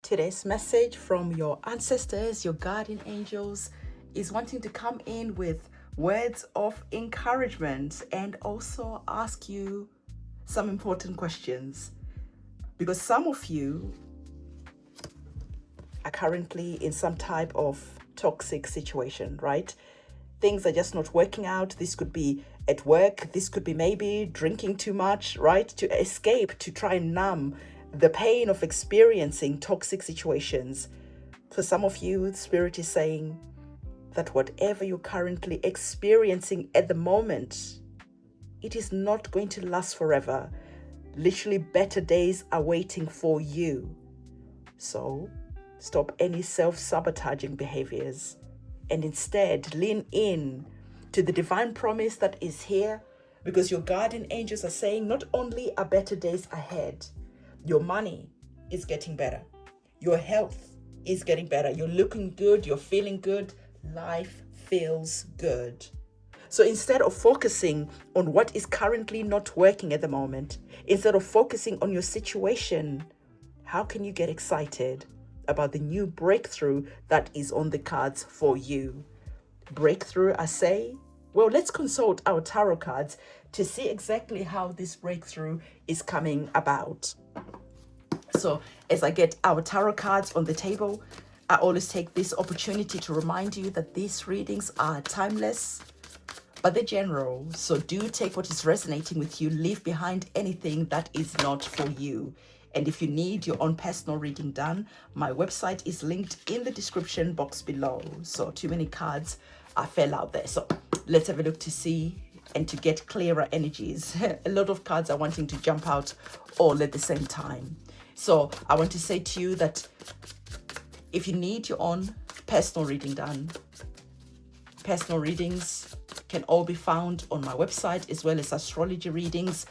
Today's message from your ancestors, your guardian angels, is wanting to come in with words of encouragement and also ask you some important questions. Because some of you are currently in some type of toxic situation, right? Things are just not working out. This could be at work. This could be maybe drinking too much, right? To escape, to try and numb the pain of experiencing toxic situations. For some of you, Spirit is saying that whatever you're currently experiencing at the moment, it is not going to last forever. Literally, better days are waiting for you. So, stop any self-sabotaging behaviors and instead lean in to the divine promise that is here, because your guardian angels are saying not only are better days ahead, your money is getting better, your health is getting better, you're looking good, you're feeling good, life feels good. So instead of focusing on what is currently not working at the moment, instead of focusing on your situation, how can you get excited about the new breakthrough that is on the cards for you? Breakthrough, I say? Well, let's consult our tarot cards to see exactly how this breakthrough is coming about. So as I get our tarot cards on the table, I always take this opportunity to remind you that these readings are timeless, but they're general. So do take what is resonating with you. Leave behind anything that is not for you. And if you need your own personal reading done, my website is linked in the description box below. So too many cards fell out there. So let's have a look to see and to get clearer energies. A lot of cards are wanting to jump out all at the same time. So I want to say to you that if you need your own personal reading done, personal readings can all be found on my website, as well as astrology readings,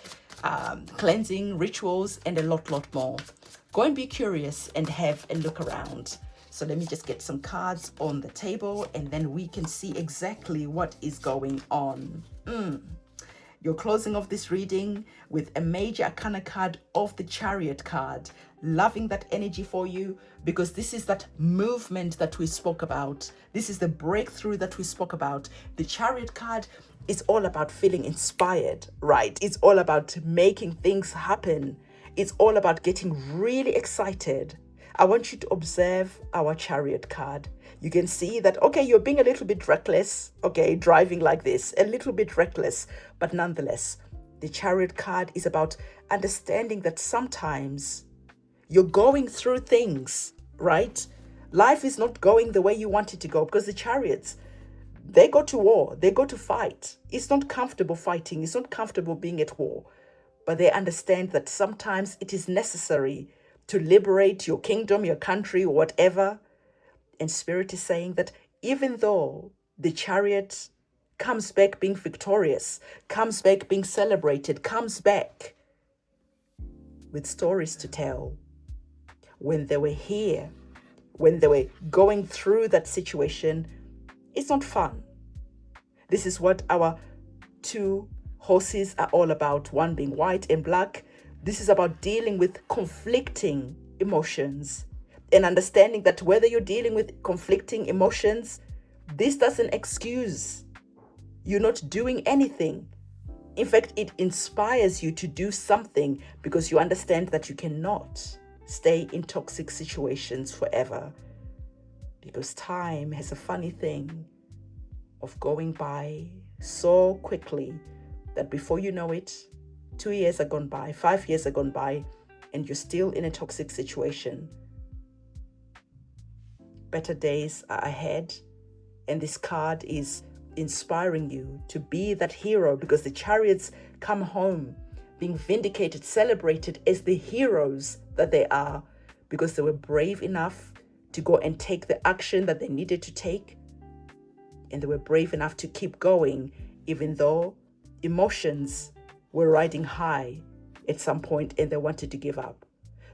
cleansing, rituals, and a lot more. Go and be curious and have a look around. So let me just get some cards on the table and then we can see exactly what is going on. You're closing off this reading with a major arcana card of the Chariot card. Loving that energy for you, because this is that movement that we spoke about. This is the breakthrough that we spoke about. The Chariot card is all about feeling inspired, right? It's all about making things happen. It's all about getting really excited. I want you to observe our Chariot card. You can see that, okay, you're being a little bit reckless, okay, driving like this, a little bit reckless, but nonetheless, the Chariot card is about understanding that sometimes you're going through things, right? Life is not going the way you want it to go, because the Chariots, they go to war, they go to fight. It's not comfortable fighting, it's not comfortable being at war, but they understand that sometimes it is necessary to liberate your kingdom, your country, or whatever. And Spirit is saying that even though the Chariot comes back being victorious, comes back being celebrated, comes back with stories to tell, when they were here, when they were going through that situation, it's not fun. This is what our two horses are all about, one being white and black. This is about dealing with conflicting emotions and understanding that whether you're dealing with conflicting emotions, this doesn't excuse you not doing anything. In fact, it inspires you to do something, because you understand that you cannot stay in toxic situations forever, because time has a funny thing of going by so quickly that before you know it, 2 years are gone by, 5 years are gone by, and you're still in a toxic situation. Better days are ahead, and this card is inspiring you to be that hero, because the Chariots come home being vindicated, celebrated as the heroes that they are, because they were brave enough to go and take the action that they needed to take, and they were brave enough to keep going, even though emotions were riding high at some point and they wanted to give up.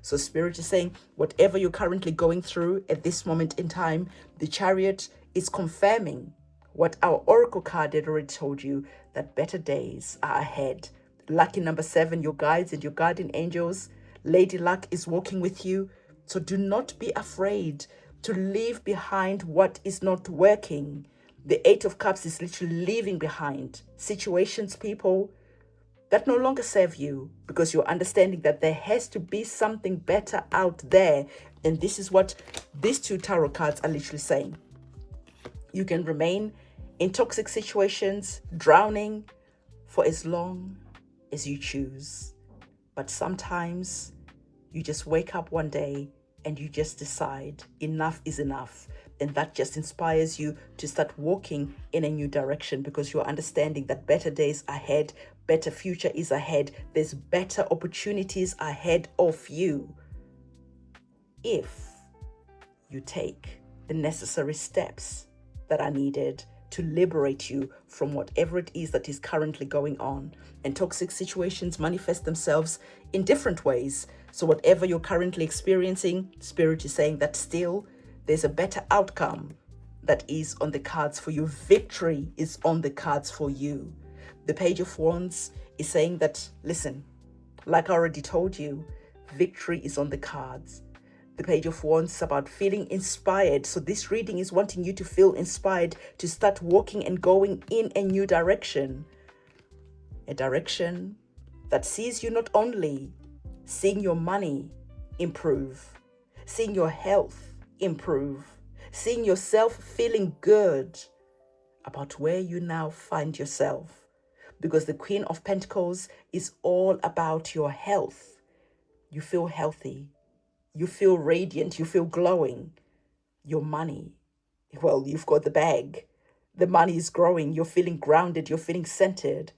So Spirit is saying, whatever you're currently going through at this moment in time, the Chariot is confirming what our Oracle card had already told you, that better days are ahead. Lucky number 7, your guides and your guardian angels. Lady Luck is walking with you. So do not be afraid to leave behind what is not working. The Eight of Cups is literally leaving behind situations, people that no longer serve you, because you're understanding that there has to be something better out there. And this is what these two tarot cards are literally saying. You can remain in toxic situations, drowning for as long as you choose. But sometimes you just wake up one day and you just decide enough is enough. And that just inspires you to start walking in a new direction, because you're understanding that better days ahead, better future is ahead. There's better opportunities ahead of you if you take the necessary steps that are needed to liberate you from whatever it is that is currently going on. And toxic situations manifest themselves in different ways. So whatever you're currently experiencing, Spirit is saying that still there's a better outcome that is on the cards for you. Victory is on the cards for you. The Page of Wands is saying that, listen, like I already told you, victory is on the cards. The Page of Wands is about feeling inspired. So this reading is wanting you to feel inspired to start walking and going in a new direction. A direction that sees you not only seeing your money improve, seeing your health improve, seeing yourself feeling good about where you now find yourself. Because the Queen of Pentacles is all about your health. You feel healthy. You feel radiant, you feel glowing. Your money, well, you've got the bag. The money is growing, you're feeling grounded, you're feeling centered.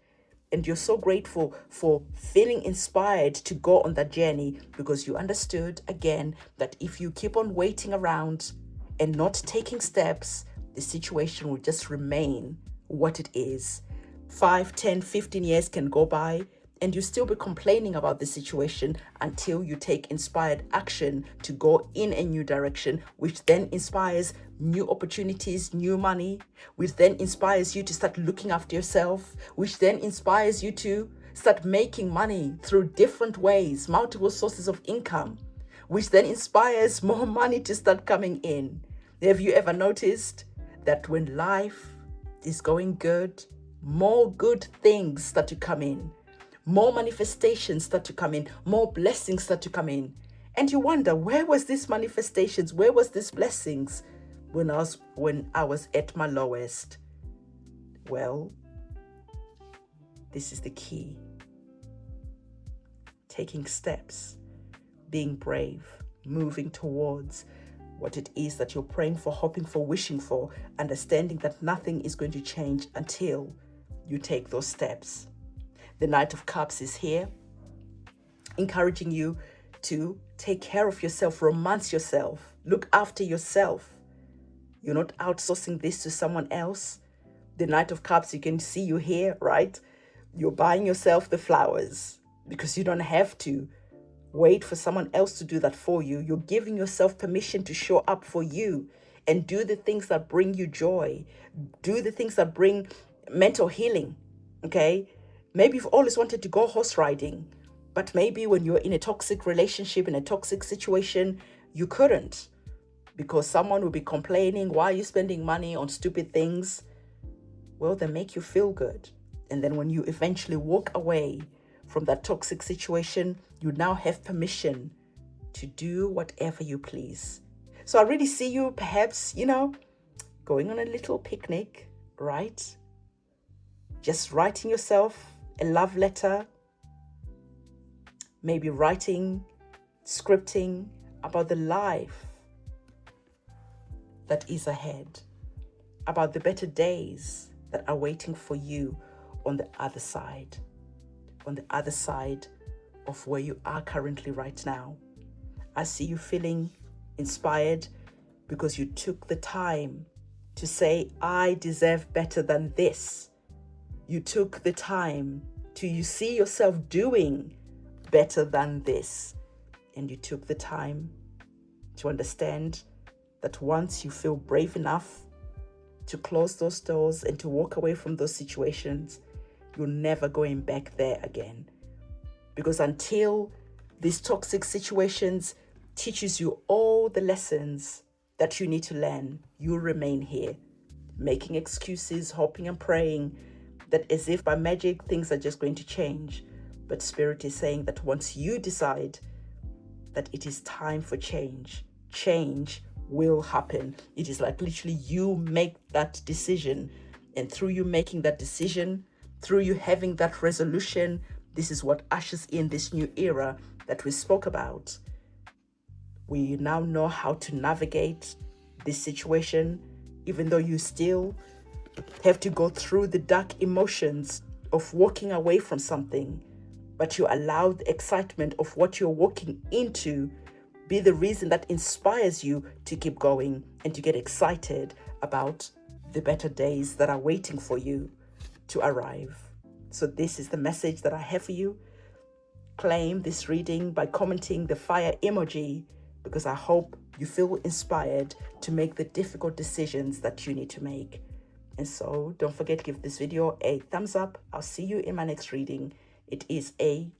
And you're so grateful for feeling inspired to go on that journey, because you understood, again, that if you keep on waiting around and not taking steps, the situation will just remain what it is. 5, 10, 15 years can go by, and you still be complaining about the situation until you take inspired action to go in a new direction, which then inspires new opportunities, new money, which then inspires you to start looking after yourself, which then inspires you to start making money through different ways, multiple sources of income, which then inspires more money to start coming in. Have you ever noticed that when life is going good, more good things start to come in? More manifestations start to come in, more blessings start to come in. And you wonder, where was these manifestations? Where was these blessings when I was at my lowest? Well, this is the key. Taking steps, being brave, moving towards what it is that you're praying for, hoping for, wishing for, understanding that nothing is going to change until you take those steps. The Knight of Cups is here, encouraging you to take care of yourself, romance yourself, look after yourself. You're not outsourcing this to someone else. The Knight of Cups, you can see you here, right? You're buying yourself the flowers because you don't have to wait for someone else to do that for you. You're giving yourself permission to show up for you and do the things that bring you joy. Do the things that bring mental healing, okay? Maybe you've always wanted to go horse riding, but maybe when you're in a toxic relationship, in a toxic situation, you couldn't, because someone will be complaining, why are you spending money on stupid things? Well, they make you feel good. And then when you eventually walk away from that toxic situation, you now have permission to do whatever you please. So I really see you perhaps, going on a little picnic, right? Just writing yourself a love letter, maybe writing, scripting about the life that is ahead, about the better days that are waiting for you on the other side of where you are currently right now. I see you feeling inspired because you took the time to say, I deserve better than this. You took the time you see yourself doing better than this. And you took the time to understand that once you feel brave enough to close those doors and to walk away from those situations, you're never going back there again. Because until these toxic situations teaches you all the lessons that you need to learn, you remain here, making excuses, hoping and praying that as if by magic things are just going to change. But Spirit is saying that once you decide that it is time for change, change will happen. It is like literally you make that decision. And through you making that decision, through you having that resolution, this is what ushers in this new era that we spoke about. We now know how to navigate this situation, even though you still have to go through the dark emotions of walking away from something, but you allow the excitement of what you're walking into be the reason that inspires you to keep going and to get excited about the better days that are waiting for you to arrive. So this is the message that I have for you. Claim this reading by commenting the fire emoji, because I hope you feel inspired to make the difficult decisions that you need to make. And so don't forget to give this video a thumbs up. I'll see you in my next reading. It is a